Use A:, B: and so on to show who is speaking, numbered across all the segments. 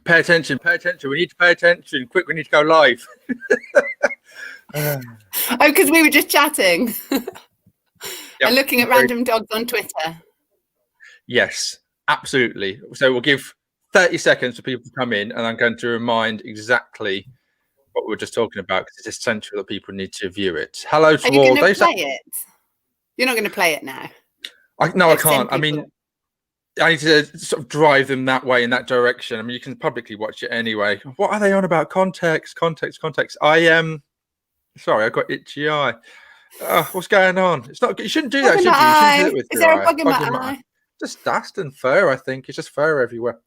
A: Pay attention. We need to pay attention. Quick, we need to go live.
B: Oh, because we were just chatting and looking at random dogs on Twitter.
A: Yes, absolutely. So we'll give 30 seconds for people to come in, and I'm going to remind exactly what we were just talking about because it's essential that people need to view it. Hello to all.
B: Are you going to play it? You're not going to play it now.
A: No, I can't. I mean, I need to sort of drive them that way, in that direction. I mean, you can publicly watch it anyway. What are they on about? Context. I am. Sorry, I got itchy eye. What's going on? It's not. You shouldn't do that, should you? You shouldn't do it with
B: Is there a bug in my eye?
A: Just dust and fur, I think. It's just fur everywhere.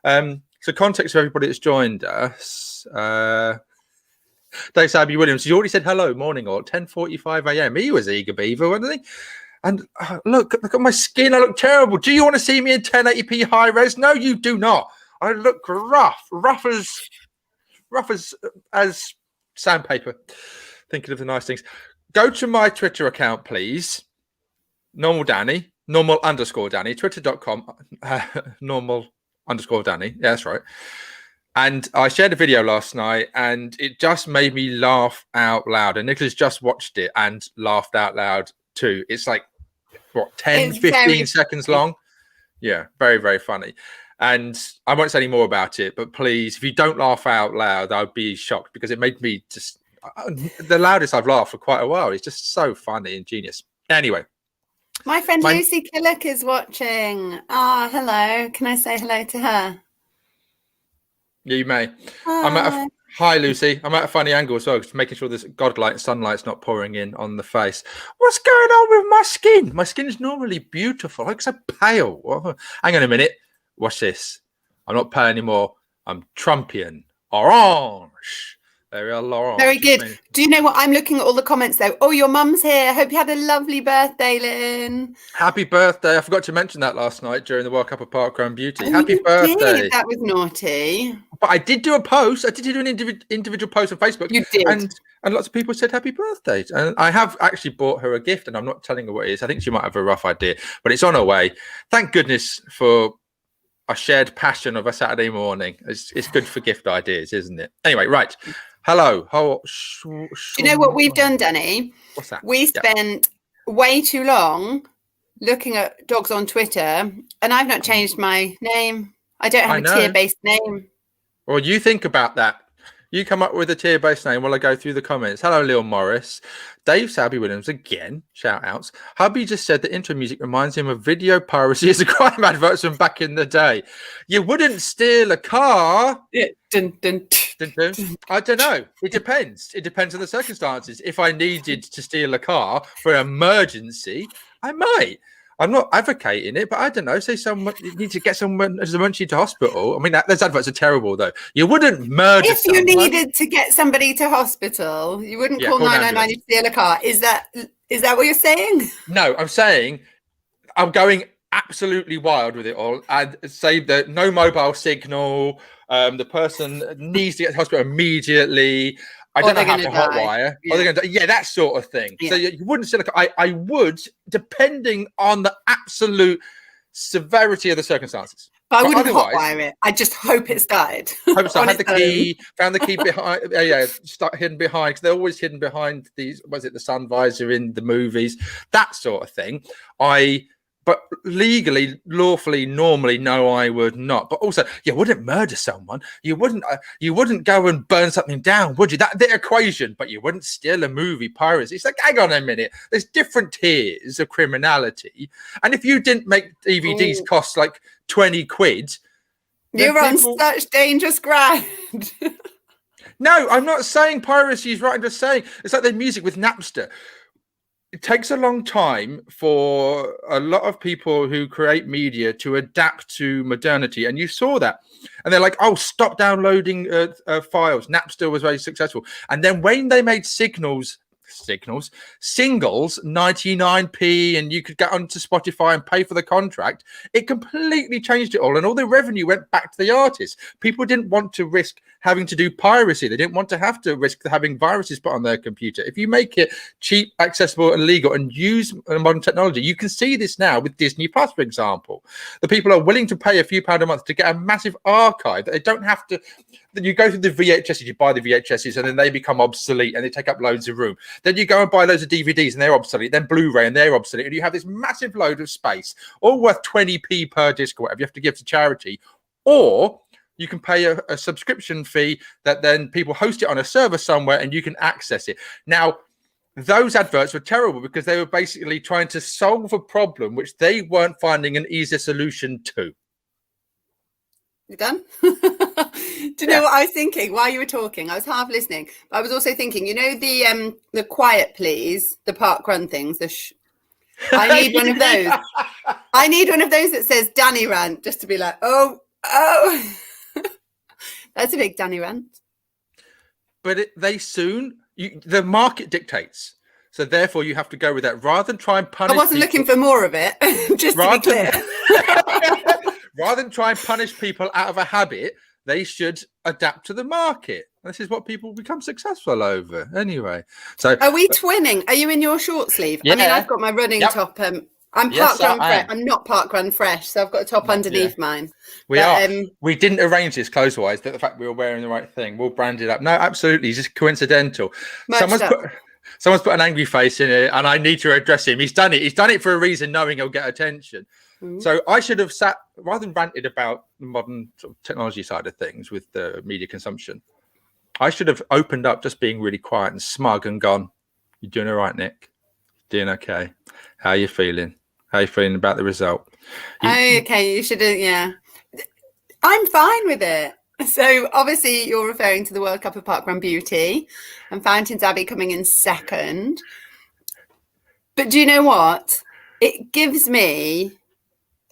A: So context for everybody that's joined us. Dave Sabby Williams, you already said hello, morning all, 10:45 a.m. He was eager beaver, wasn't he? And look at my skin. I look terrible. Do you want to see me in 1080p high res? No, you do not. I look rough as sandpaper. Thinking of the nice things. Go to my Twitter account, please. Normal Danny, normal_Danny, twitter.com, normal_Danny. Yeah, that's right. And I shared a video last night and it just made me laugh out loud. And Nicholas just watched it and laughed out loud too. It's like, what, 10, 15 seconds long? Yeah, very, very funny. And I won't say any more about it, but please, if you don't laugh out loud, I'd be shocked because it made me just the loudest I've laughed for quite a while. It's just so funny and genius. Anyway.
B: My friend Lucy Killick is watching. Hello. Can I say hello to her?
A: Yeah, you may. Hi, Lucy. I'm at a funny angle as well, just making sure this godlight sunlight's not pouring in on the face. What's going on with my skin? My skin is normally beautiful. I look so pale. Oh, hang on a minute. Watch this. I'm not pale anymore. I'm Trumpian. Orange. There we are, Laurent.
B: Very good. Do you know what? I'm looking at all the comments though. Oh, your mum's here. I hope you had a lovely birthday, Lynn.
A: Happy birthday. I forgot to mention that last night during the World Cup of Parkrun Beauty. Happy birthday.
B: That was naughty.
A: But I did do a post. I did do an individual post on Facebook.
B: You did.
A: And lots of people said happy birthday. And I have actually bought her a gift and I'm not telling her what it is. I think she might have a rough idea, but it's on her way. Thank goodness for a shared passion of a Saturday morning. It's good for gift ideas, isn't it? Anyway, right. Hello.
B: Do you know what we've done, Danny?
A: What's that?
B: We spent way too long looking at dogs on Twitter, and I've not changed my name. I don't have a tier-based name.
A: Well, you think about that. You come up with a tier-based name while I go through the comments. Hello, Lil Morris. Dave Sabby Williams, again, shout-outs. Hubby just said that intro music reminds him of video piracy as a crime adverts from back in the day. You wouldn't steal a car.
B: Yeah. Dun, dun,
A: dun, dun. I don't know. It depends. It depends on the circumstances. If I needed to steal a car for an emergency, I might. I'm not advocating it, but I don't know. Say someone you need to get someone as a munchie to hospital. I mean, those adverts are terrible, though. You wouldn't murder
B: if you needed to get somebody to hospital. You wouldn't call 999 to steal a car. Is that what you're saying?
A: No, I'm saying I'm going absolutely wild with it all. And say that no mobile signal. The person needs to get to hospital immediately. I don't know how to hotwire. Yeah. Or they're going to die. Yeah, that sort of thing. Yeah. So you wouldn't steal a car. I would, depending on the absolute severity of the circumstances.
B: But I wouldn't hotwire it. I just hope it started.
A: Hope so. I had the key, found the key behind. Hidden behind, because they're always hidden behind these. Was it the sun visor in the movies? That sort of thing. But legally, lawfully, normally, no, I would not. But also, you wouldn't murder someone. You wouldn't go and burn something down, would you? That the equation. But you wouldn't steal a movie piracy. It's like, hang on a minute. There's different tiers of criminality. And if you didn't make DVDs cost like 20 quid,
B: you're on such dangerous ground.
A: No, I'm not saying piracy is right. I'm just saying it's like the music with Napster. It takes a long time for a lot of people who create media to adapt to modernity. And you saw that. And they're like, oh, stop downloading files. Napster was very successful. And then when they made Signals signals, singles 99p, and you could get onto Spotify and pay for the contract. It completely changed it all, and all the revenue went back to the artists. People didn't want to risk having to do piracy. They didn't want to have to risk having viruses put on their computer. If you make it cheap, accessible, and legal, and use modern technology, you can see this now with Disney Plus, for example. The people are willing to pay a few pounds a month to get a massive archive that they don't have to. Then you go through the VHSs, you buy the VHSs, and then they become obsolete and they take up loads of room. Then you go and buy loads of DVDs and they're obsolete. Then Blu-ray and they're obsolete. And you have this massive load of space, all worth 20p per disc or whatever you have to give to charity. Or you can pay a subscription fee that then people host it on a server somewhere and you can access it. Now, those adverts were terrible because they were basically trying to solve a problem which they weren't finding an easier solution to.
B: You done? Do you know what I was thinking while you were talking? I was half listening, but I was also thinking, you know, the quiet please, the parkrun things. I need one of those. I need one of those that says Danny rant, just to be like, oh. That's a big Danny rant.
A: But the market dictates. So therefore, you have to go with that rather than try and punish.
B: I wasn't looking for more of it, just to be clear.
A: Rather than try and punish people out of a habit, they should adapt to the market. This is what people become successful over. Anyway, so
B: are we twinning? Are you in your short sleeve?
A: Yeah.
B: I mean, I've got my running top. I'm I'm not parkrun fresh, so I've got a top underneath mine.
A: We didn't arrange this clothes-wise. The fact we were wearing the right thing, we'll brand it up. No, absolutely, it's just coincidental. Someone's put an angry face in it, and I need to address him. He's done it. He's done it for a reason, knowing he'll get attention. So I should have sat rather than ranted about the modern sort of technology side of things with the media consumption. I should have opened up, just being really quiet and smug, and gone, "You doing all right, Nick? Doing okay? How are you feeling? How are you feeling about the result?"
B: Okay, you should have. Yeah, I'm fine with it. So obviously you're referring to the World Cup of Parkrun Beauty and Fountains Abbey coming in second. But do you know what? It gives me.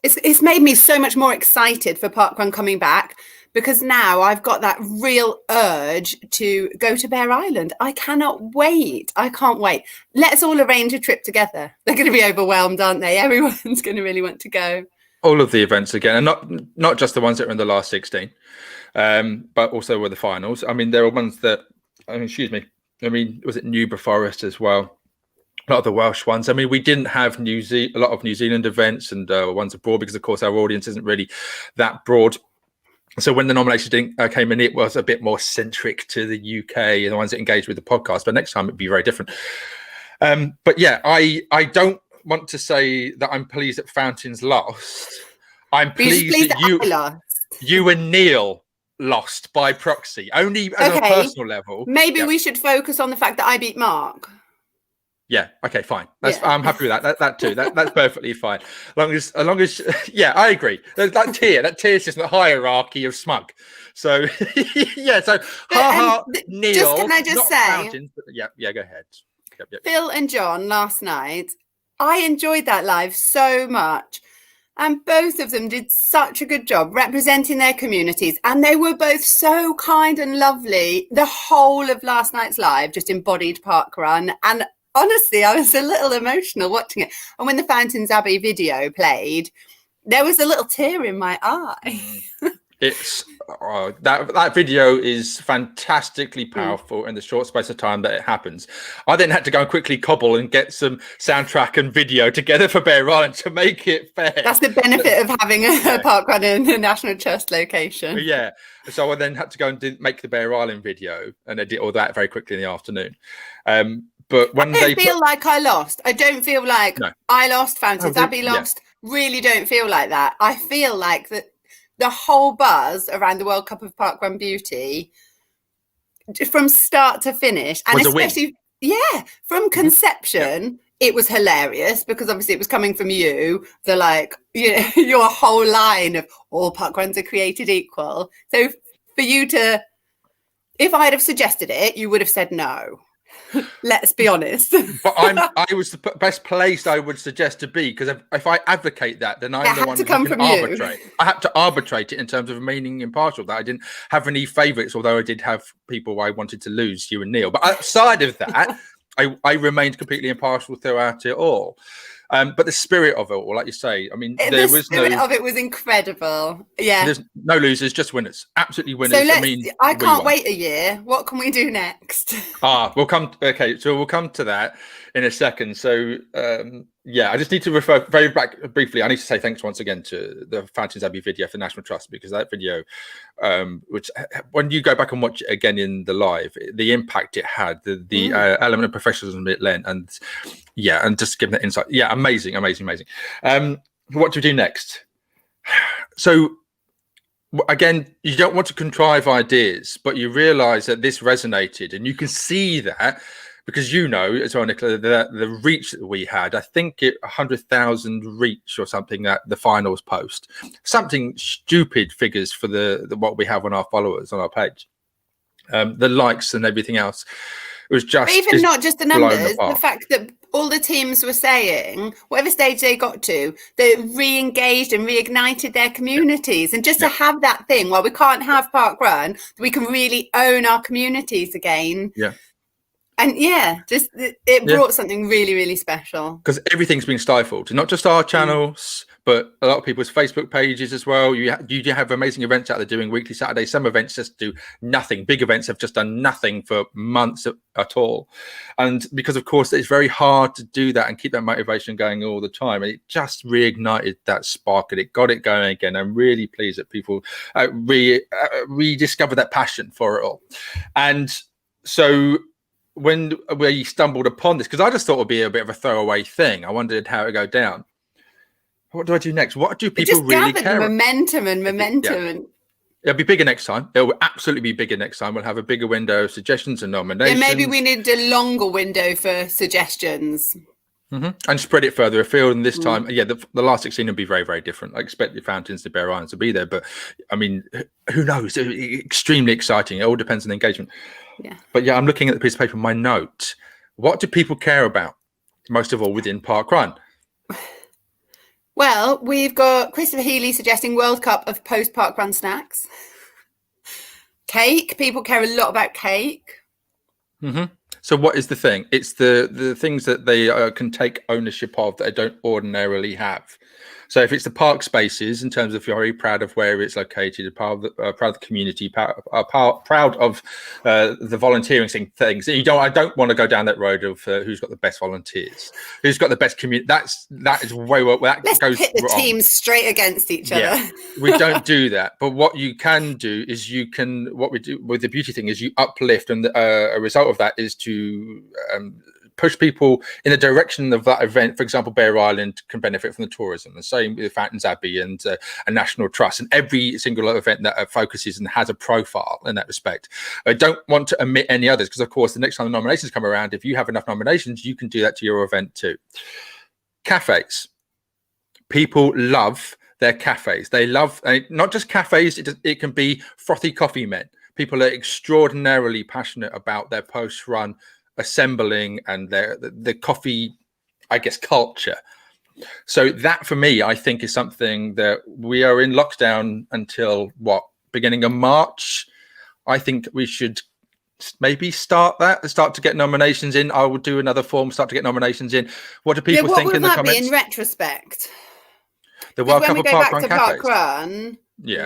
B: It's made me so much more excited for parkrun coming back, because now I've got that real urge to go to Bear Island. I cannot wait. I can't wait. Let's all arrange a trip together. They're going to be overwhelmed, aren't they? Everyone's going to really want to go. All
A: of the events again, and not just the ones that are in the last 16, but also with the finals. I mean, there are ones that, was it Newborough Forest as well? A lot of the Welsh ones. I mean, we didn't have a lot of New Zealand events and ones abroad because, of course, our audience isn't really that broad. So when the nomination came in, it was a bit more centric to the UK and the ones that engaged with the podcast. But next time it'd be very different. But yeah, I don't want to say that I'm pleased that Fountains lost. I'm pleased that you and Neil lost by proxy, only on a personal level.
B: Maybe we should focus on the fact that I beat Mark.
A: Yeah. Okay. Fine. I'm happy with that. That too. That's perfectly fine. As long as. Yeah, I agree. There's that tier. That tier is just the hierarchy of smug. So yeah. So Neil.
B: Just can I just say?
A: Yeah. Go ahead. Yep.
B: Phil and John last night. I enjoyed that live so much, and both of them did such a good job representing their communities, and they were both so kind and lovely. The whole of last night's live just embodied parkrun, and honestly, I was a little emotional watching it. And when the Fountains Abbey video played, there was a little tear in my eye.
A: It's that video is fantastically powerful in the short space of time that it happens. I then had to go and quickly cobble and get some soundtrack and video together for Bear Island to make it fair.
B: That's the benefit of having a parkrun in a National Trust location.
A: Yeah. So I then had to go and make the Bear Island video, and I did all that very quickly in the afternoon. But when
B: I don't feel like I lost. I don't feel like I lost. Fountains Abbey lost.
A: Yeah.
B: Really don't feel like that. I feel like that the whole buzz around the World Cup of Parkrun Beauty, from start to finish, and especially from conception, it was hilarious because obviously it was coming from you. Your whole line of all parkruns are created equal. So for you to, if I'd have suggested it, you would have said no. Let's be honest.
A: But I was the best placed I would suggest to be, because if I advocate that, then I'm the one who can arbitrate. I had to arbitrate it in terms of remaining impartial. That I didn't have any favourites, although I did have people I wanted to lose, you and Neil. But outside of that, I remained completely impartial throughout it all. But the spirit of it all, like you say, I mean,
B: The spirit of it was incredible. Yeah.
A: there's no losers, just winners, absolutely
B: So
A: winners.
B: I
A: we
B: can't
A: won.
B: wait a year. What can we do next?
A: We'll come. Okay, so we'll come to that in a second. So, yeah, I just need to refer very back briefly. I need to say thanks once again to the Fountains Abbey video for National Trust, because that video, which when you go back and watch it again in the live, the impact it had, the element of professionalism it lent, and yeah, and just giving that insight. Yeah, amazing. What do we do next? So, again, you don't want to contrive ideas, but you realize that this resonated, and you can see that because you know as well, Nicola, the reach that we had, I think 100,000 reach or something at the finals post, something stupid figures for the what we have on our followers on our page, the likes and everything else. It was just,
B: but even not just the numbers, the fact that all the teams were saying, whatever stage they got to, they re-engaged and reignited their communities. And just to have that thing, while we can't have parkrun, we can really own our communities again.
A: Yeah.
B: And just it brought something really, really special.
A: Because everything's been stifled, not just our channels, but a lot of people's Facebook pages as well. You have amazing events out there doing weekly Saturdays. Some events just do nothing. Big events have just done nothing for months at all. And because, of course, it's very hard to do that and keep that motivation going all the time. And it just reignited that spark and it got it going again. I'm really pleased that people rediscovered that passion for it all. And so when we stumbled upon this, because I just thought it would be a bit of a throwaway thing. I wondered how it would go down. What do I do next? What do people really care about?
B: Momentum.
A: It'll be bigger next time. It will absolutely be bigger next time. We'll have a bigger window of suggestions and nominations.
B: Yeah, maybe we need a longer window for suggestions.
A: And spread it further afield. And this time, the last 16 will be very, very different. I expect the Fountains, the Bear Islands to be there. But, I mean, who knows? Extremely exciting. It all depends on the engagement.
B: Yeah.
A: But, yeah, I'm looking at the piece of paper, my note. What do people care about most of all within parkrun?
B: Well, we've got Christopher Healy suggesting World Cup of post-parkrun snacks. Cake. People care a lot about cake.
A: So what is the thing? It's the things that they can take ownership of that they don't ordinarily have. So if it's the park spaces, in terms of you're very proud of where it's located, proud of the community, proud of the volunteering things. I don't want to go down that road of who's got the best volunteers, who's got the best community. That is way well.
B: Let's pit the teams straight against each other.
A: We don't do that. But what you can do is what we do with the beauty thing is you uplift, and a result of that is to push people in the direction of that event. For example, Bear Island can benefit from the tourism. The same with Fountains Abbey and a National Trust, and every single event that focuses and has a profile in that respect. I don't want to omit any others because, of course, the next time the nominations come around, if you have enough nominations, you can do that to your event too. Cafes. People love their cafes. They love not just cafes. It can be frothy coffee men. People are extraordinarily passionate about their post-run assembling and the coffee, I guess, culture. So that for me, I think is something that we are in lockdown until beginning of March. I think we should maybe start to get nominations in. I will do another form, start to get nominations in. What do people think in the comments?
B: In retrospect,
A: the World Cup of Parkrun cafes.
B: Parkrun,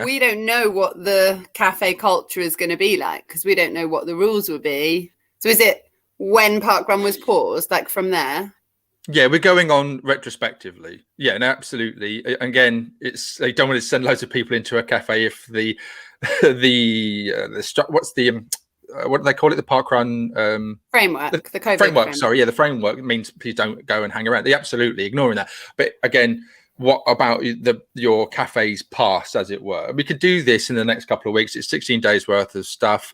B: we don't know what the cafe culture is going to be like because we don't know what the rules will be. So is it when parkrun was paused, like from there? Yeah,
A: we're going on retrospectively. Yeah, no, absolutely. Again, they don't want to send loads of people into a cafe if what do they call it? The parkrun
B: framework, the COVID
A: framework. Sorry, the framework means please don't go and hang around. They absolutely ignoring that. But again, what about your cafes past, as it were? We could do this in the next couple of weeks. It's 16 days worth of stuff.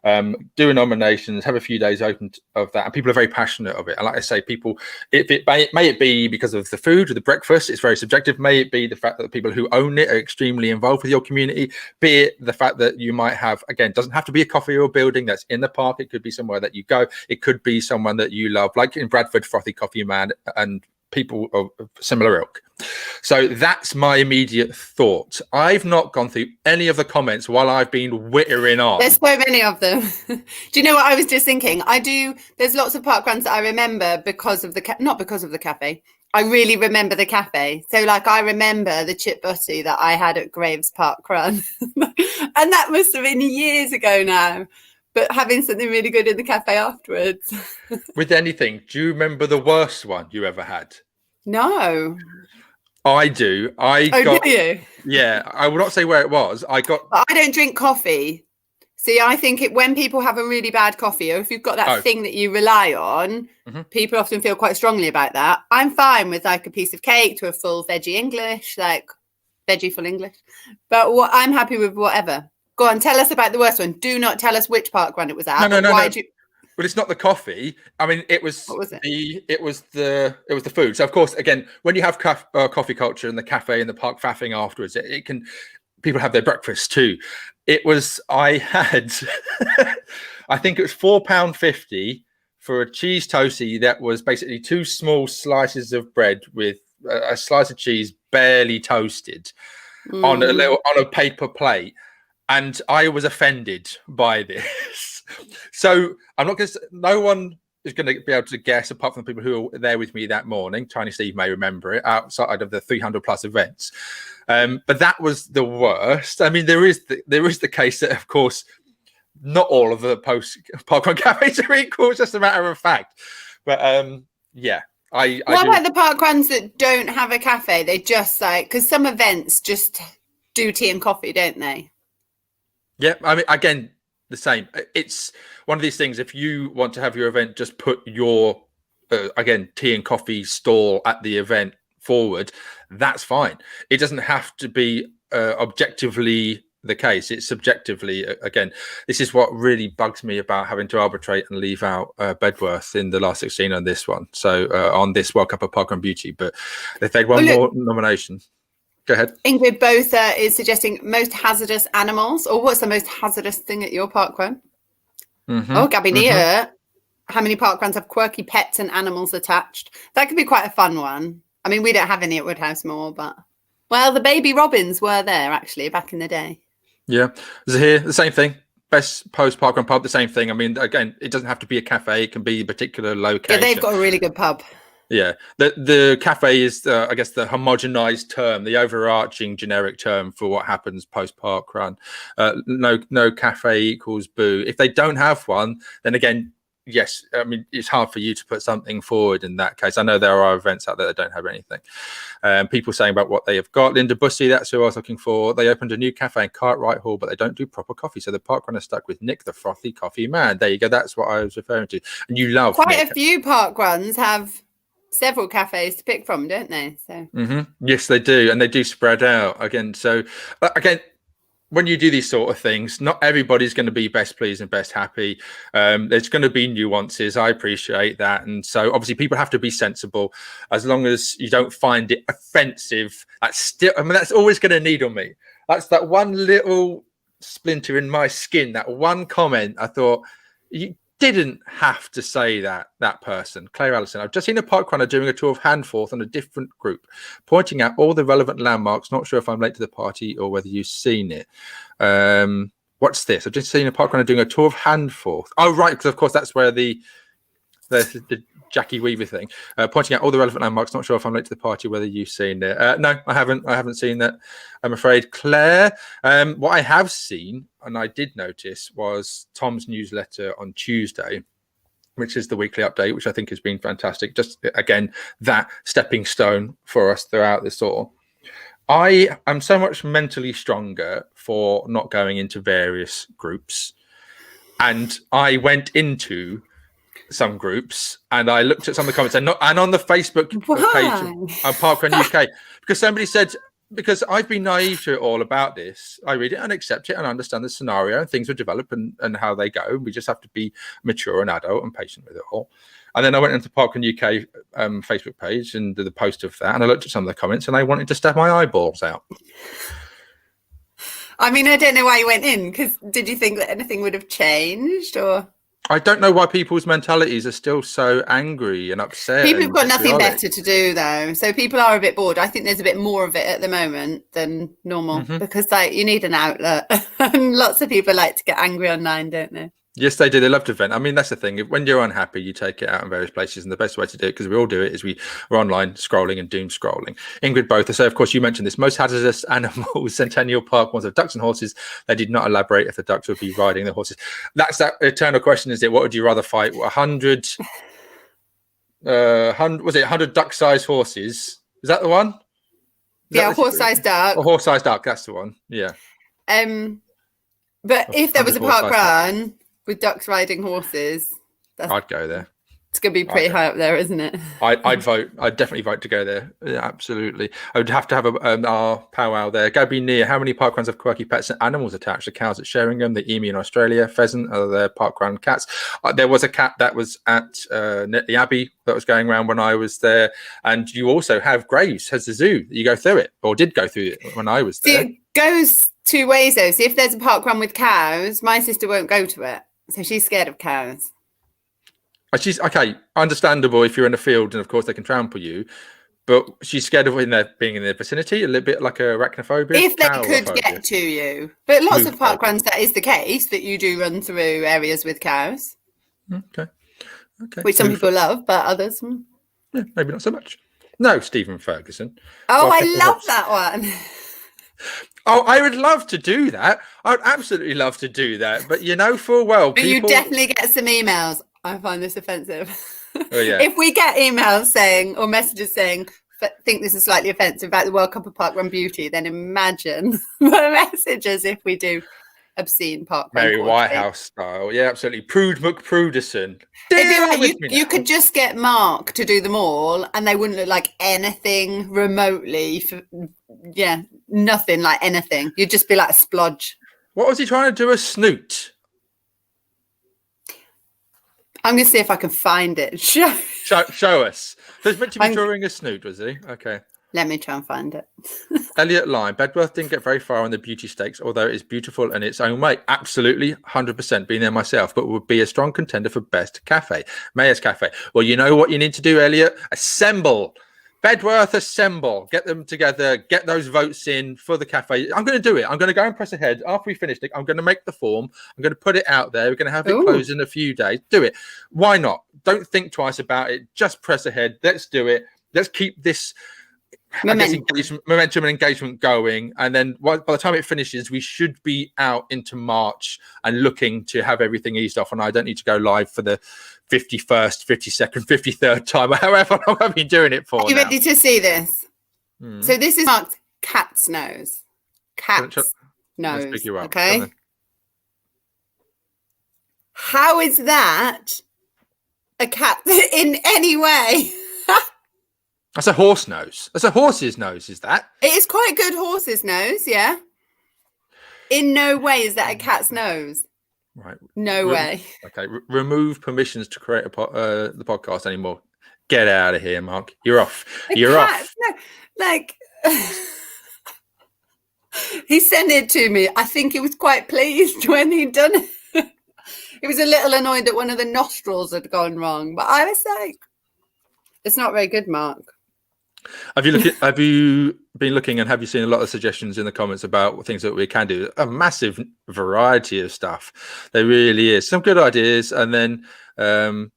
A: Do nominations, have a few days open of that, and people are very passionate of it. And like I say, people, may it be because of the food or the breakfast, it's very subjective. May it be the fact that the people who own it are extremely involved with your community. Be it the fact that you might have, again, doesn't have to be a coffee or a building that's in the park. It could be somewhere that you go. It could be someone that you love, like in Bradford, Frothy Coffee Man, and people of similar ilk. So that's my immediate thought. I've not gone through any of the comments while I've been wittering on.
B: There's so many of them. Do you know what I was just thinking? There's lots of parkruns that I remember because of not because of the cafe. I really remember the cafe. So like I remember the chip butty that I had at Graves Parkrun. And that must have been years ago now. But having something really good in the cafe afterwards.
A: With anything, do you remember the worst one you ever had?
B: No.
A: I do.
B: Do you?
A: Yeah, I will not say where it was.
B: But I don't drink coffee. See, I think when people have a really bad coffee, or if you've got that thing that you rely on, people often feel quite strongly about that. I'm fine with like a piece of cake to a full veggie English, like veggie full English. But I'm happy with whatever. Go on, tell us about the worst one. Do not tell us which parkrun it was at.
A: No. But it's not the coffee. I mean, it was.
B: What was it?
A: It was the food. So of course, again, when you have coffee culture in the cafe and the park faffing afterwards, it can. People have their breakfast too. I had, I think it was £4.50 for a cheese toastie that was basically 2 small slices of bread with a slice of cheese barely toasted on a paper plate. And I was offended by this. So I'm not going to, no one is going to be able to guess apart from the people who were there with me that morning. Tiny Steve may remember it outside of the 300 plus events. But that was the worst. I mean, there is the case that, of course, not all of the post parkrun cafes are equal. It's just a matter of fact. But yeah, what
B: about the parkruns that don't have a cafe? They just because some events just do tea and coffee, don't they?
A: Yeah, I mean, again, the same. It's one of these things. If you want to have your event, just put your again tea and coffee stall at the event forward. That's fine. It doesn't have to be objectively the case. It's subjectively. Again, this is what really bugs me about having to arbitrate and leave out Bedworth in the last 16 on this one. So on this World Cup of Parkrun Beauty, but if they'd won more nominations. Go ahead.
B: Ingrid Botha is suggesting most hazardous animals, or what's the most hazardous thing at your parkrun? Oh, Gabby Nia, how many parkruns have quirky pets and animals attached? That could be quite a fun one. I mean, we don't have any at Woodhouse Moor, but well, the baby robins were there actually back in the day. Yeah,
A: here the same thing. Best post parkrun pub, the same thing. I mean, again, it doesn't have to be a cafe; it can be a particular location.
B: Yeah, they've got a really good pub.
A: Yeah, the cafe is, I guess, the homogenized term, the overarching generic term for what happens post parkrun. No cafe equals boo. If they don't have one, then again, yes, I mean, it's hard for you to put something forward in that case. I know there are events out there that don't have anything. People saying about what they have got. Linda Bussey, that's who I was looking for. They opened a new cafe in Cartwright Hall, but they don't do proper coffee. So the parkrun are stuck with Nick, the frothy coffee man. There you go. That's what I was referring to. And you love
B: quite
A: Nick.
B: A few parkruns have several cafes to pick from, don't they? So
A: yes, they do, and they do spread out again. So again, when you do these sort of things, not everybody's going to be best pleased and best happy. There's going to be nuances. I appreciate that, and so obviously people have to be sensible. As long as you don't find it offensive, that's always going to needle me. That's that one little splinter in my skin. That one comment. I thought you didn't have to say that person. Claire Allison, I've just seen a parkrunner doing a tour of Handforth on a different group, pointing out all the relevant landmarks. Not sure if I'm late to the party or whether you've seen it. What's this? I've just seen a parkrunner doing a tour of Handforth. Oh, right, because of course that's where the Jackie Weaver thing, pointing out all the relevant landmarks. Not sure if I'm late to the party, whether you've seen it. No, I haven't seen that, I'm afraid. Claire, what I have seen, and I did notice, was Tom's newsletter on Tuesday, which is the weekly update, which I think has been fantastic. Just, again, that stepping stone for us throughout this tour. I am so much mentally stronger for not going into various groups. And I went into some groups and I looked at some of the comments and on the Facebook page of Parkrun UK, because somebody said, because I've been naive to it all about this, I read it and accept it and understand the scenario and things will develop and how they go. We just have to be mature and adult and patient with it all. And then I went into Parkrun UK Facebook page and did the post of that, and I looked at some of the comments and I wanted to stab my eyeballs out.
B: I mean, I don't know why you went in, because did you think that anything would have changed, or?
A: I don't know why people's mentalities are still so angry and upset.
B: People have
A: and
B: got nothing
A: vitriolic.
B: better to do, though. So people are a bit bored. I think there's a bit more of it at the moment than normal because you need an outlet. And lots of people like to get angry online, don't they?
A: Yes, they do. They love to vent. I mean, that's the thing. When you're unhappy, you take it out in various places. And the best way to do it, because we all do it, is we're online scrolling and doom scrolling. Ingrid Botha. So, of course, you mentioned this. Most hazardous animals, Centennial Park ones, are ducks and horses. They did not elaborate if the ducks would be riding the horses. That's that eternal question, is it? What would you rather fight? 100 was it 100 duck-sized horses? Is that the one?
B: Yeah, horse-sized duck.
A: A horse-sized duck, that's the one. Yeah.
B: But if there was a park run with ducks riding horses,
A: I'd go there.
B: It's going to be pretty high up there, isn't it?
A: I'd vote. I'd definitely vote to go there. Yeah, absolutely. I would have to have our powwow there. Gabby Near, how many parkruns have quirky pets and animals attached? The cows at Sheringham, the emu in Australia, pheasant, are there parkrun cats? There was a cat that was at the Abbey that was going around when I was there. And you also have Graves, has the zoo. You go through it, or did go through it when I was there.
B: It goes two ways, though. See, if there's a parkrun with cows, my sister won't go to it. So she's scared of cows.
A: She's okay, understandable if you're in a field and of course they can trample you, but she's scared of being in their vicinity, a little bit like arachnophobia.
B: If they could get to you. But lots of parkruns, that is the case, that you do run through areas with cows.
A: Okay.
B: Which some people love, but others,
A: yeah, maybe not so much. No, Stephen Ferguson.
B: Oh, I love that one.
A: Oh, I would love to do that. I would absolutely love to do that. But you know full well,
B: but you definitely get some emails. I find this offensive.
A: Oh, yeah.
B: If we get emails saying, or messages saying, think this is slightly offensive about the World Cup of Parkrun Beauty, then imagine the messages if we do obscene parkrun.
A: Mary Whitehouse style. Yeah, absolutely. Prude McPruderson.
B: You could just get Mark to do them all and they wouldn't look like anything remotely. Nothing like anything. You'd just be like a splodge.
A: What was he trying to do? A snoot?
B: I'm going to see if I can find it. Show
A: us. So it's meant to be drawing a snoot, was he? Okay.
B: Let me try and find it.
A: Elliot Lyme. Bedworth didn't get very far on the beauty stakes, although it is beautiful in its own way. Absolutely, 100% been there myself, but would be a strong contender for best cafe. Mayor's Cafe. Well, you know what you need to do, Elliot? Assemble. Bedworth, assemble. Get them together. Get those votes in for the cafe. I'm going to do it. I'm going to go and press ahead. After we finish it, I'm going to make the form. I'm going to put it out there. We're going to have it closed in a few days. Do it. Why not? Don't think twice about it. Just press ahead. Let's do it. Let's keep this momentum and engagement going. And then by the time it finishes, we should be out into March and looking to have everything eased off. And I don't need to go live for the 51st, 52nd, 53rd time, however long I've been doing it for.
B: Are you ready to see this? So this is marked cat's nose. Cat's nose. Okay. How is that a cat in any way?
A: That's a horse nose. That's a horse's nose, is that?
B: It is quite a good horse's nose, yeah. In no way is that a cat's nose.
A: Right.
B: No way.
A: Okay. Remove permissions to create the podcast anymore. Get out of here, Mark. You're off. You're off.
B: No, like he sent it to me. I think he was quite pleased when he'd done it. He was a little annoyed that one of the nostrils had gone wrong, but I was like, "It's not very good, Mark."
A: Have you been looking, and have you seen a lot of suggestions in the comments about things that we can do? A massive variety of stuff. There really is some good ideas. And then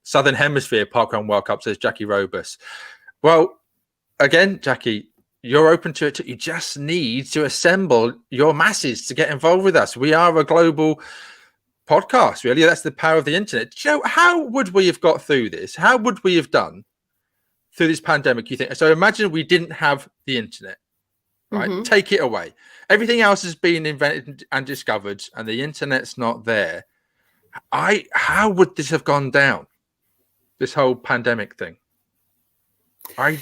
A: Southern Hemisphere Parkrun World Cup, says Jackie Robus. Well, again, Jackie, you're open to it. You just need to assemble your masses to get involved with us. We are a global podcast, really. That's the power of the internet. Joe, how would we have got through this? How would we have done through this pandemic, you think? So imagine we didn't have the internet, right? Take it away. Everything else has been invented and discovered, and the internet's not there. How would this have gone down? This whole pandemic thing. I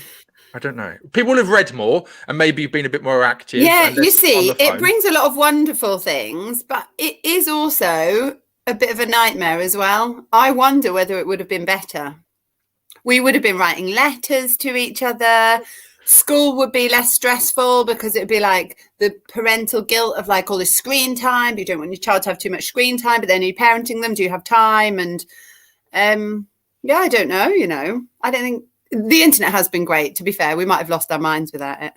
A: don't know. People have read more and maybe been a bit more active.
B: Yeah, you see, it brings a lot of wonderful things, but it is also a bit of a nightmare as well. I wonder whether it would have been better. We would have been writing letters to each other. School would be less stressful because it'd be like the parental guilt of like all this screen time. You don't want your child to have too much screen time, but then you're parenting them. Do you have time? And yeah, I don't know. I don't think the internet has been great. To be fair, we might have lost our minds without it.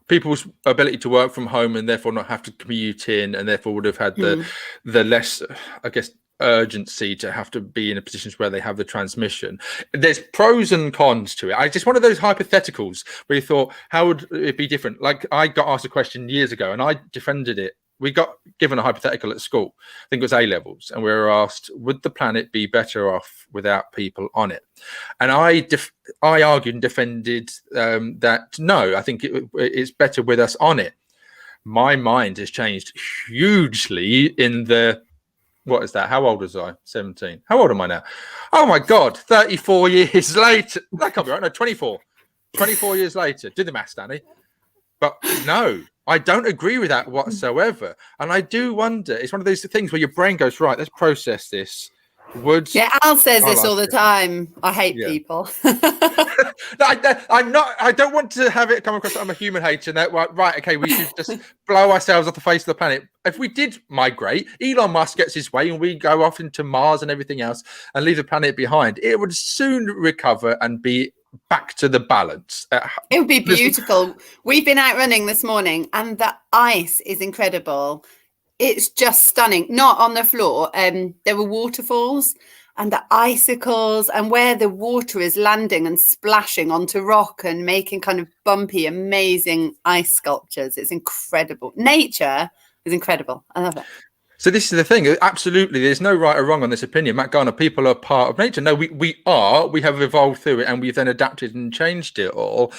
A: People's ability to work from home and therefore not have to commute in, and therefore would have had the less, I guess, urgency to have to be in a position where they have the transmission. There's pros and cons to it. I just one of those hypotheticals where you thought, how would it be different? Like I got asked a question years ago and I defended it. We got given a hypothetical at school. I think it was A levels, and we were asked, would the planet be better off without people on it? And I argued and defended that no, I think it's better with us on it. My mind has changed hugely in the what is that? How old was I? 17. How old am I now? Oh my God, 34 years later. That can't be right. No, 24. 24 years later. Do the maths, Danny. But no, I don't agree with that whatsoever. And I do wonder, it's one of those things where your brain goes, right, let's process this.
B: Al says this all the time. I hate people.
A: I'm not. I don't want to have it come across that I'm a human hater. And that right, okay, we should just blow ourselves off the face of the planet. If we did migrate, Elon Musk gets his way, and we go off into Mars and everything else, and leave the planet behind, it would soon recover and be back to the balance.
B: It would be beautiful. We've been out running this morning, and the ice is incredible. It's just stunning. Not on the floor. There were waterfalls and the icicles, and where the water is landing and splashing onto rock and making kind of bumpy, amazing ice sculptures. It's incredible. Nature is incredible. I love it.
A: So this is the thing. Absolutely, there's no right or wrong on this opinion. Matt Garner, people are part of nature. No, we are. We have evolved through it, and we've then adapted and changed it all.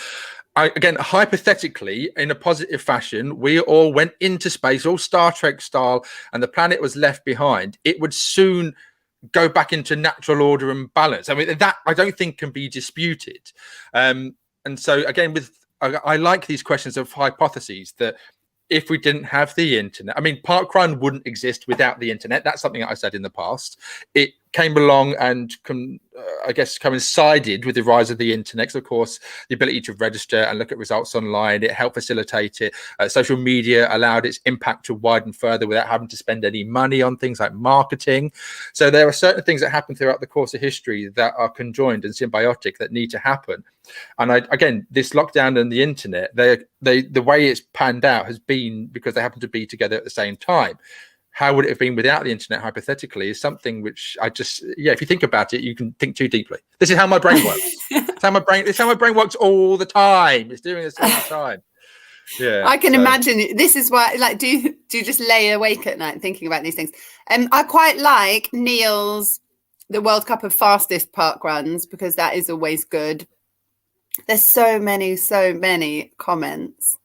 A: Again, hypothetically, in a positive fashion, we all went into space, all Star Trek style, and the planet was left behind. It would soon go back into natural order and balance. I mean, that I don't think can be disputed. And so, again, I like these questions of hypotheses that if we didn't have the internet, I mean, parkrun wouldn't exist without the internet. That's something that I said in the past. It came along and I guess coincided with the rise of the internet. So of course, the ability to register and look at results online, it helped facilitate it. Social media allowed its impact to widen further without having to spend any money on things like marketing. So there are certain things that happen throughout the course of history that are conjoined and symbiotic that need to happen. And again, this lockdown and the internet, the way it's panned out has been because they happen to be together at the same time. How would it have been without the internet, hypothetically, is something which if you think about it, you can think too deeply. This is how my brain works. It's how my brain works all the time. It's doing this all the time. Yeah,
B: I can imagine. This is why, like, do you just lay awake at night thinking about these things? I quite like Neil's the World Cup of fastest park runs, because that is always good. There's so many comments.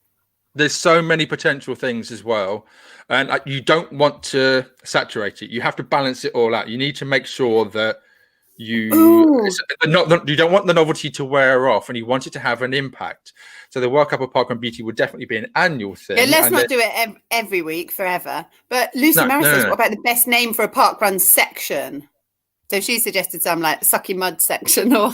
A: There's so many potential things as well. And you don't want to saturate it. You have to balance it all out. You need to make sure that you don't want the novelty to wear off, and you want it to have an impact. So the World Cup of Parkrun Beauty would definitely be an annual thing.
B: Yeah, let's not do it every week forever. But Lucy Mary says, what about the best name for a parkrun section? So she suggested some like Sucky Mud section, or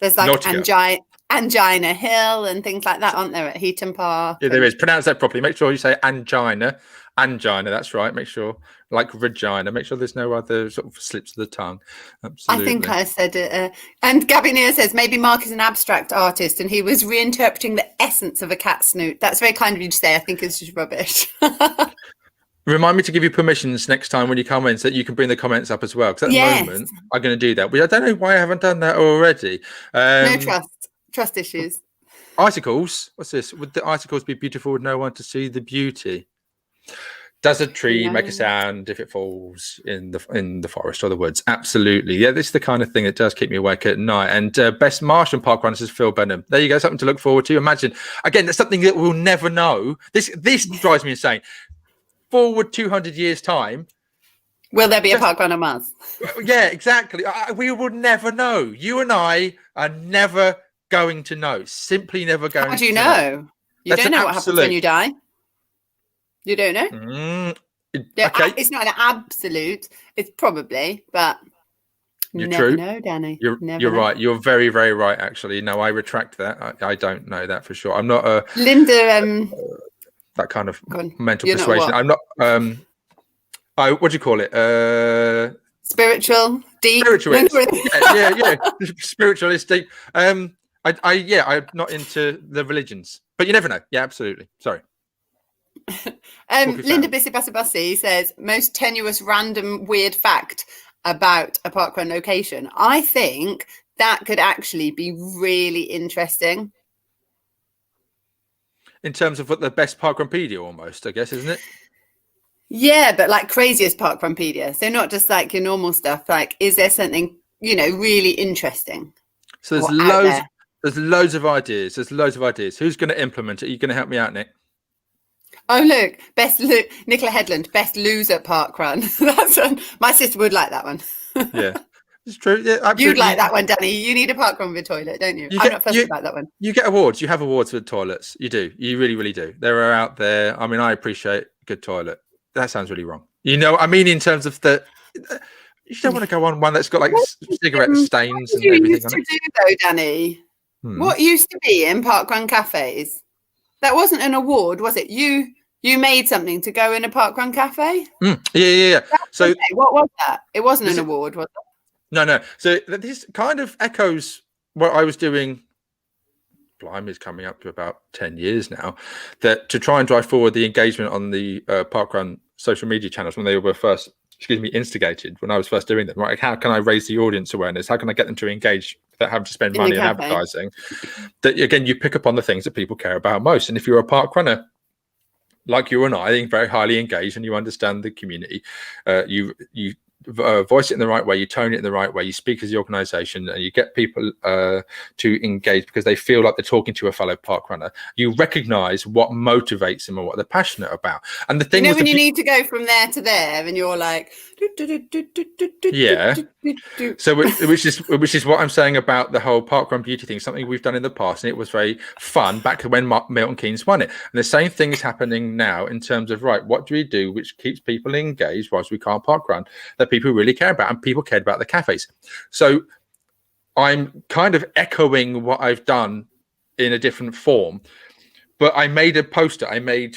B: there's like Angina Hill and things like that, aren't there, at Heaton Park?
A: Yeah, there is. Pronounce that properly. Make sure you say angina. Angina, that's right. Make sure, like Regina, make sure there's no other sort of slips of the tongue. Absolutely.
B: I think I said it. And Gabby Neal says, maybe Mark is an abstract artist and he was reinterpreting the essence of a cat snoot. That's very kind of you to say. I think it's just rubbish.
A: Remind me to give you permissions next time when you come in so that you can bring the comments up as well. Because at the moment, I'm going to do that. But I don't know why I haven't done that already.
B: No trust issues.
A: Icicles. What's this? Would the icicles be beautiful with no one to see the beauty? Does a tree make a sound if it falls in the forest or the woods? Absolutely. Yeah, this is the kind of thing that does keep me awake at night. And best Martian park runners is Phil Benham. There you go, something to look forward to. Imagine, again, that's something that we'll never know. This drives me insane. Forward 200 years time.
B: Will there be a park run on Mars?
A: Yeah, exactly. We would never know. You and I are never going to know. Simply never going to know.
B: How do you know? You don't know what happens when you die. You don't know?
A: Okay.
B: It's not an absolute. It's probably, but
A: You're
B: Never
A: true.
B: know, Danny.
A: You're
B: Never
A: you're
B: know.
A: right. You're very, very right. Actually, no, I retract that. I don't know that for sure. I'm not a
B: Linda,
A: that kind of
B: go on.
A: mental
B: You're not
A: persuasion.
B: what?
A: I'm not. I what do you call it?
B: Spiritual, deep.
A: Spiritualist. Yeah. Spiritualist, deep. I'm not into the religions, but you never know. Yeah, absolutely. Sorry.
B: Linda Bissy says most tenuous, random, weird fact about a parkrun location. I think that could actually be really interesting.
A: In terms of what the best parkrunpedia, almost, I guess, isn't it?
B: Yeah, but like craziest parkrunpedia. So not just like your normal stuff. Like, is there something really interesting?
A: So there's loads. There's loads of ideas. Who's going to implement it? Are you going to help me out, Nick?
B: Oh, look, Nicola Headland, best loser parkrun. My sister would like that one.
A: Yeah, it's true. Yeah, absolutely.
B: You'd like that one, Danny. You need a parkrun with a toilet, don't you? I'm not fussed about that one.
A: You get awards. You have awards for toilets. You do. You really, really do. They are out there. I mean, I appreciate a good toilet. That sounds really wrong. I mean, in terms of you don't want to go on one that's got like cigarette stains and everything
B: used
A: on
B: to
A: it.
B: do though, Danny? What used to be in parkrun cafes? That wasn't an award, was it? You made something to go in a parkrun cafe?
A: Yeah. So
B: what was that? It wasn't an award, was it?
A: No. So this kind of echoes what I was doing. Blimey, is coming up to about 10 years now. That to try and drive forward the engagement on the parkrun social media channels when they were first, instigated. When I was first doing them, right? How can I raise the audience awareness? How can I get them to engage without having to spend money on advertising? That again, you pick up on the things that people care about most. And if you're a parkrunner like you and I think very highly engaged, and you understand the community, you voice it in the right way, you tone it in the right way, you speak as the organization, and you get people to engage because they feel like they're talking to a fellow parkrunner. You recognize what motivates them or what they're passionate about. And the thing
B: when you need to go from there to there and you're like
A: so which is what I'm saying about the whole parkrun beauty thing, something we've done in the past, and it was very fun back to when Milton Keynes won it. And the same thing is happening now in terms of, right, what do we do which keeps people engaged whilst we can't parkrun, that people really care about, and people cared about the cafes. So I'm kind of echoing what I've done in a different form, but I made a poster. I made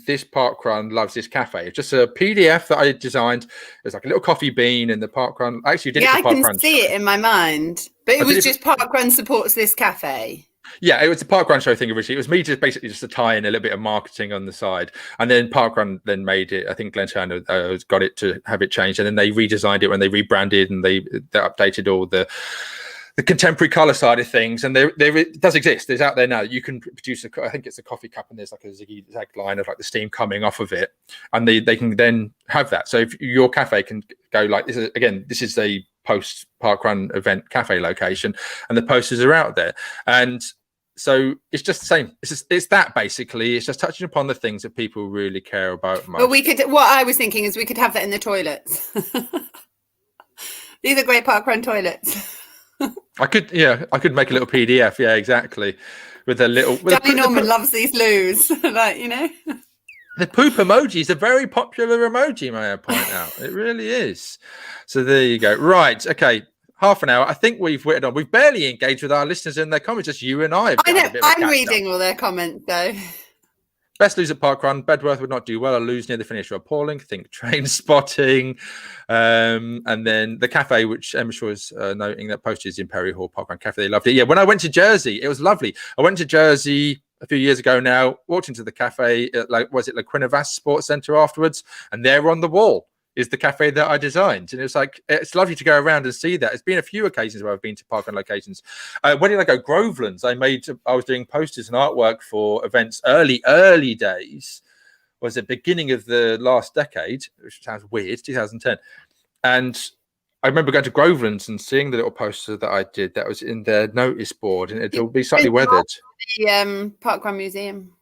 A: this parkrun loves this cafe. It's just a PDF that I designed. There's like a little coffee bean in the parkrun. I actually did it for parkrun.
B: I can see it in my mind, but it was just parkrun supports this cafe.
A: Yeah, it was a parkrun show thing originally. It was me just basically to tie in a little bit of marketing on the side, and then parkrun then made it. I think Glenn Turner got it to have it changed, and then they redesigned it when they rebranded and they updated all the contemporary color side of things. And there it does exist. There's out there now. You can produce I think it's a coffee cup, and there's like a zigzag line of like the steam coming off of it, and they can then have that. So if your cafe can go like this is a post parkrun event cafe location, and the posters are out there. And so it's just the same. It's that basically. It's just touching upon the things that people really care about most.
B: But what I was thinking is we could have that in the toilets. These are great parkrun toilets.
A: I could make a little PDF. Yeah, exactly. With a little.
B: Danny Norman loves these loos,
A: The poop emoji is a very popular emoji, may I point out. It really is. So there you go. Right. Okay. Half an hour. I think we've whittled on. We've barely engaged with our listeners in their comments. Just you and I.
B: I know. I'm reading all their comments though.
A: Best loser parkrun. Bedworth would not do well. A lose near the finish are appalling. Think train spotting. And then the cafe, which Emma Shaw is noting, that posted is in Perry Hall Parkrun Cafe. They loved it. Yeah, when I went to Jersey, it was lovely. I went to Jersey a few years ago now, walked into the cafe at La Quinavas Sports Centre afterwards, and there on the wall is the cafe that I designed. And it's lovely to go around and see that. It's been a few occasions where I've been to parkrun locations. When did I go? Grovelands. I was doing posters and artwork for events early days. Was the beginning of the last decade, which sounds weird, 2010. And I remember going to Grovelands and seeing the little poster that I did that was in their notice board, and it'll be slightly weathered.
B: The Parkrun Museum.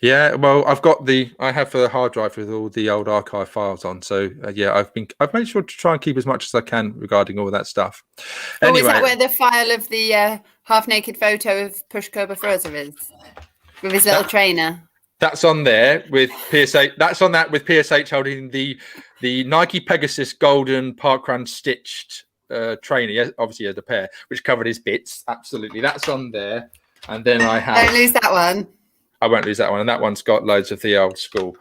A: Yeah, well, I have a hard drive with all the old archive files on. So I've made sure to try and keep as much as I can regarding all that stuff.
B: Anyway, is that where the file of the half-naked photo of Pushko Bafroza is with his little trainer?
A: That's on there with PSH. That's on that with PSH holding the Nike Pegasus golden parkrun stitched trainer, yes, obviously he had a pair, which covered his bits. Absolutely. That's on there. And then I have...
B: Don't lose that one.
A: I won't lose that one. And that one's got loads of the old school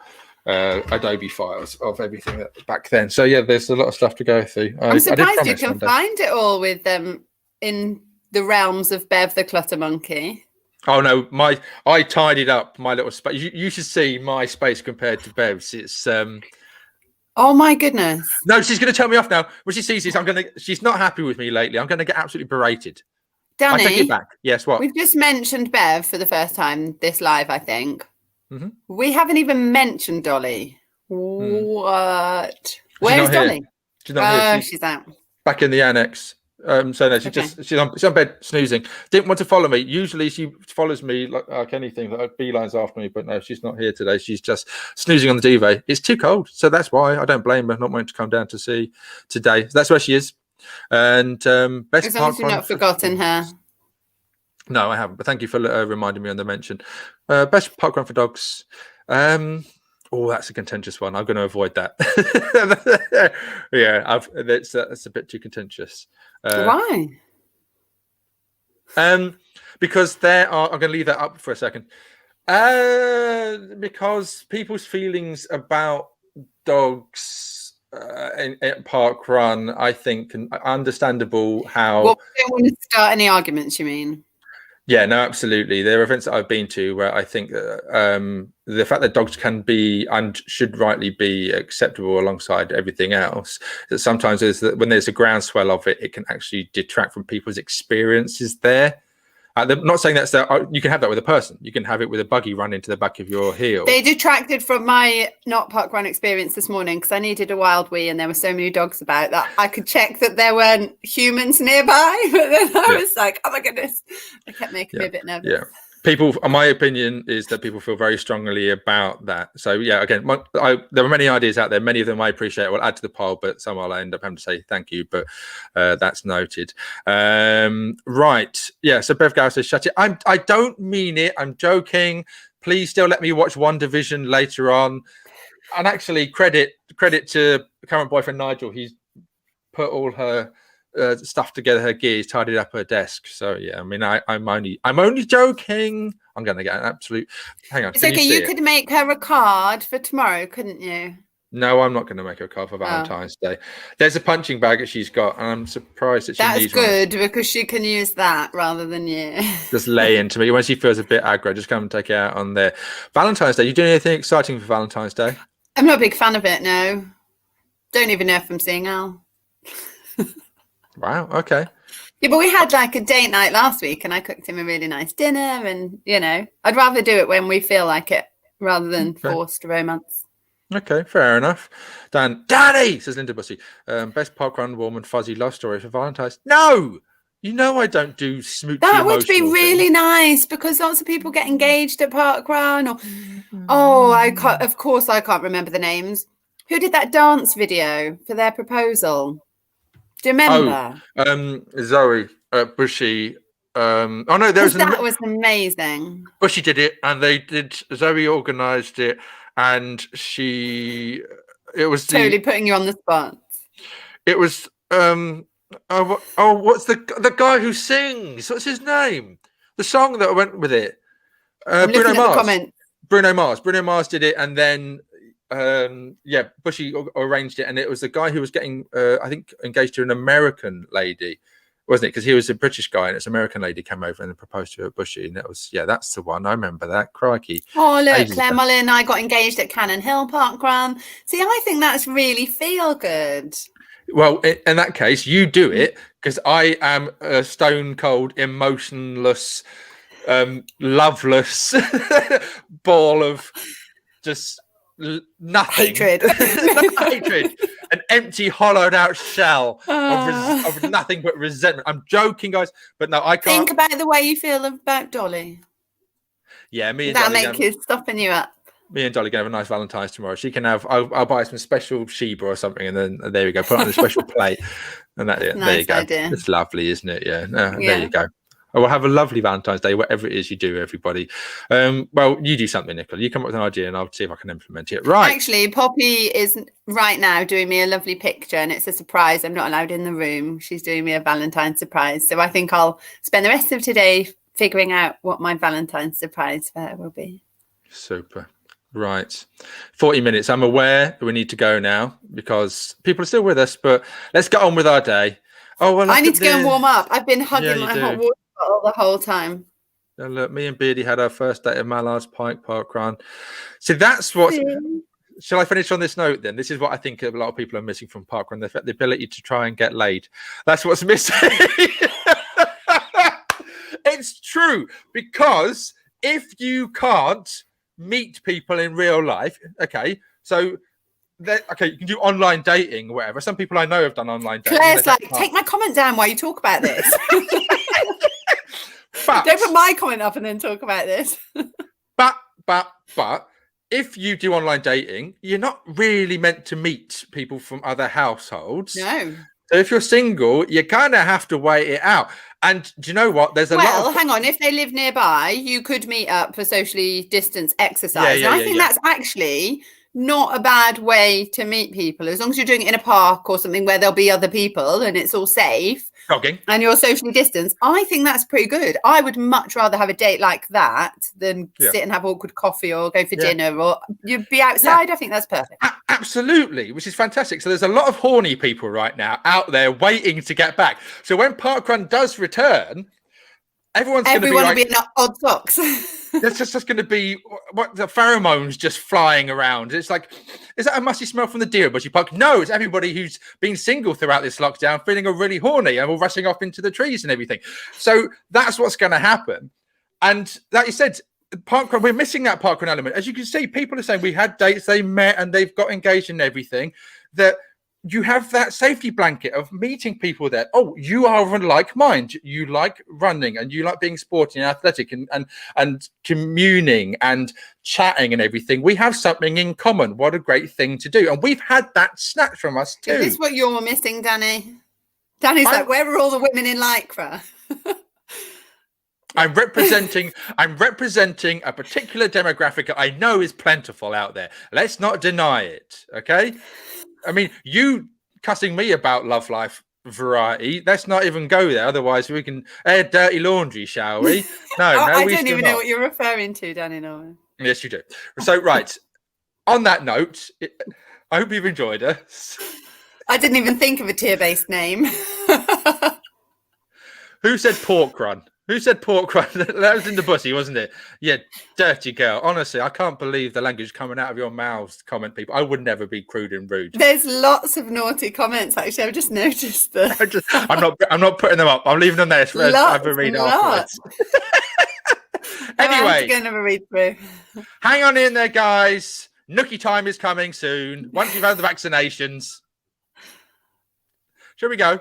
A: Adobe files of everything back then. So, yeah, there's a lot of stuff to go through.
B: I'm surprised you can find it all with them in the realms of Bev the Clutter Monkey.
A: Oh no, I tidied up my little space. You should see my space compared to Bev's. It's
B: oh my goodness.
A: No, she's gonna tell me off now. When she sees this, she's not happy with me lately. I'm gonna get absolutely berated.
B: Danny,
A: I take it back. Yes, what?
B: We've just mentioned Bev for the first time this live, I think. We haven't even mentioned Dolly. What? Where's Dolly?
A: She's not here.
B: She's out.
A: Back in the annex. So no, she's on bed snoozing. Didn't want to follow me. Usually she follows me like anything, like beelines after me, but no, she's not here today. She's just snoozing on the duvet. It's too cold, so that's why. I don't blame her not wanting to come down to see today. So that's where she is. And best
B: as long as you've not forgotten her.
A: No, I haven't. But thank you for reminding me on the mention. Best parkrun for dogs. Oh, that's a contentious one. I'm going to avoid that. Yeah, that's a bit too contentious.
B: Why?
A: Because I'm going to leave that up for a second. Because people's feelings about dogs in parkrun, I think, understandable. How?
B: Well, we don't want to start any arguments. You mean?
A: Yeah, no, absolutely. There are events that I've been to where I think the fact that dogs can be and should rightly be acceptable alongside everything else, that sometimes when there's a groundswell of it, it can actually detract from people's experiences there. I'm not saying you can have that with a person. You can have it with a buggy run into the back of your heel.
B: They detracted from my not parkrun experience this morning because I needed a wild wee and there were so many dogs about that I could check that there weren't humans nearby. But then I was like, oh my goodness. It kept making me a bit nervous.
A: Yeah. People, my opinion is that people feel very strongly about that. So yeah, again, there are many ideas out there. Many of them I appreciate. We'll add to the pile, but some I'll end up having to say thank you. But that's noted. Right, yeah. So Bev Gow says, "Shut it." I don't mean it. I'm joking. Please still let me watch One Division later on. And actually, credit to current boyfriend Nigel. He's put all her stuff together, her gears, tidied up her desk. So yeah, I mean, I'm only joking. I'm gonna get an absolute. Hang on.
B: It's okay. You could make her a card for tomorrow, couldn't you?
A: No, I'm not going to make her a card for Valentine's Day. There's a punching bag that she's got, and I'm surprised that she needs one.
B: That's good because she can use that rather than you.
A: Just lay into me when she feels a bit aggro. Just come and take it out on there. Valentine's Day. You doing anything exciting for Valentine's Day?
B: I'm not a big fan of it. No, don't even know if I'm seeing Al.
A: Wow. Okay.
B: Yeah, but we had like a date night last week and I cooked him a really nice dinner and, I'd rather do it when we feel like it rather than forced romance. Okay,
A: fair enough. Danny, says Linda Bussy, best parkrun warm and fuzzy love story for Valentine's. No! I don't do smoochy.
B: That would be really nice because lots of people get engaged at parkrun. Of course I can't remember the names. Who did that dance video for their proposal? Do you remember?
A: Zoe Bushy.
B: That was amazing.
A: Bushy did it, and Zoe organised it, and it was
B: totally putting you on the spot.
A: It was what's the guy who sings? What's his name? The song that went with it. Bruno Mars. Bruno Mars did it, and then. Bushy arranged it, and it was the guy who was getting, I think, engaged to an American lady, wasn't it? Because he was a British guy, and it's an American lady came over and proposed to Bushy, and that's the one. I remember that. Crikey!
B: Oh look, Claire Mullen and I got engaged at Cannon Hill Parkrun. See, I think that's really feel good.
A: Well, in that case, you do it because I am a stone cold, emotionless, loveless ball of just. Nothing. Hatred. An empty, hollowed out shell of nothing but resentment. I'm joking, guys, but no, I can't.
B: Think about the way you feel about Dolly.
A: Yeah, me and
B: that'll make it stopping you up.
A: Me and Dolly can have a nice Valentine's tomorrow. She can have. I'll buy some special Sheba or something, and then there we go. Put it on a special plate, and there you go.
B: Idea.
A: It's lovely, isn't it? Yeah. There you go. Well, have a lovely Valentine's Day, whatever it is you do, everybody. Well, you do something, Nicola. You come up with an idea and I'll see if I can implement it. Right.
B: Actually, Poppy is right now doing me a lovely picture, and it's a surprise. I'm not allowed in the room. She's doing me a Valentine's surprise. So I think I'll spend the rest of today figuring out what my Valentine's surprise for her will be.
A: Super. Right. 40 minutes. I'm aware that we need to go now because people are still with us, but let's get on with our day. Oh, well,
B: I need to go and warm up. I've been hugging my hot water bottle the whole time.
A: Now, look, me and Beardy had our first date at Mallard's Pike Parkrun. So that's what. Shall I finish on this note then? This is what I think a lot of people are missing from parkrun: the ability to try and get laid. That's what's missing. It's true, because if you can't meet people in real life, okay, so. Okay, you can do online dating or whatever. Some people I know have done online dating.
B: Claire's like, take my comment down while you talk about this. Don't put my comment up and then talk about this.
A: But if you do online dating, you're not really meant to meet people from other households.
B: No.
A: So if you're single, you kind of have to wait it out. And do you know what? There's a lot.
B: Well, hang on. If they live nearby, you could meet up for socially distanced exercise. And I think that's actually not a bad way to meet people, as long as you're doing it in a park or something where there'll be other people and it's all safe.
A: Jogging. And
B: you're socially distanced. I think that's pretty good. I would much rather have a date like that than sit and have awkward coffee or go for dinner, or you'd be outside. I think that's perfect.
A: Absolutely, which is fantastic. So there's a lot of horny people right now out there waiting to get back. So when parkrun does return, everyone will be
B: in odd socks.
A: There's just going to be what the pheromones just flying around. It's like, is that a musty smell from the deer bushy park? No, it's everybody who's been single throughout this lockdown feeling really horny and all rushing off into the trees and everything. So that's what's going to happen. And like you said, parkrun, we're missing that parkrun element. As you can see, people are saying we had dates, they met and they've got engaged in everything. That you have that safety blanket of meeting people there. Oh, you are of a like mind. You like running and you like being sporty and athletic and communing and chatting and everything. We have something in common. What a great thing to do. And we've had that snatched from us too.
B: Is this what you're missing, Danny? Danny's like, where are all the women in Lycra?
A: I'm representing a particular demographic that I know is plentiful out there. Let's not deny it. Okay. I mean, you cussing me about love life variety. Let's not even go there. Otherwise, we can air dirty laundry, shall we? No,
B: I don't even know what you're referring to, Danny Norman.
A: Yes, you do. So, right. On that note, I hope you've enjoyed us.
B: I didn't even think of a tier-based name.
A: Who said parkrun? Who said parkrun? That was in the bussy, wasn't it? Yeah, dirty girl. Honestly, I can't believe the language coming out of your mouths to comment people. I would never be crude and rude.
B: There's lots of naughty comments, actually. I've just noticed them.
A: I'm not putting them up. I'm leaving them there for have a read afterwards. Anyway,
B: going to have a read through.
A: Hang on in there, guys. Nookie time is coming soon. Once you've had the vaccinations. Shall we go?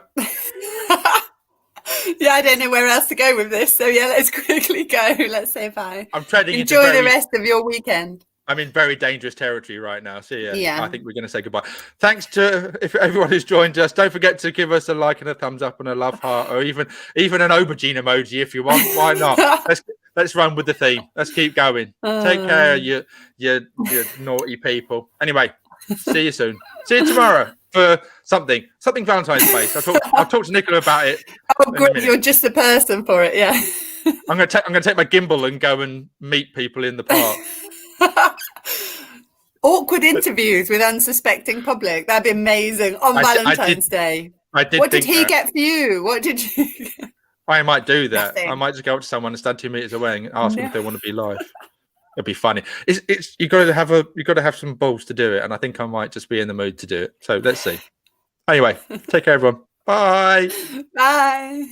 B: Yeah, I don't know where else to go with this. So yeah, let's quickly go. Let's say bye.
A: I'm treading
B: Enjoy the rest of your weekend.
A: I'm in very dangerous territory right now. So
B: yeah,
A: I think we're going to say goodbye. Thanks to everyone who's joined us. Don't forget to give us a like and a thumbs up and a love heart, or even an aubergine emoji if you want. Why not? Let's run with the theme. Let's keep going. Take care, you naughty people. Anyway, see you soon. See you tomorrow for something Valentine's based. I'll talk to Nicola about it.
B: Oh, good. You're just the person for it. Yeah.
A: I'm gonna take my gimbal and go and meet people in the park.
B: Awkward interviews with unsuspecting public. That'd be amazing on Valentine's Day. What did he get for you? What did you get?
A: I might do that. Nothing. I might just go up to someone and stand 2 meters away and ask them if they want to be live. It'd be funny. It's you got to have some balls to do it, and I think I might just be in the mood to do it. So let's see. Anyway, take care, everyone. Bye.
B: Bye.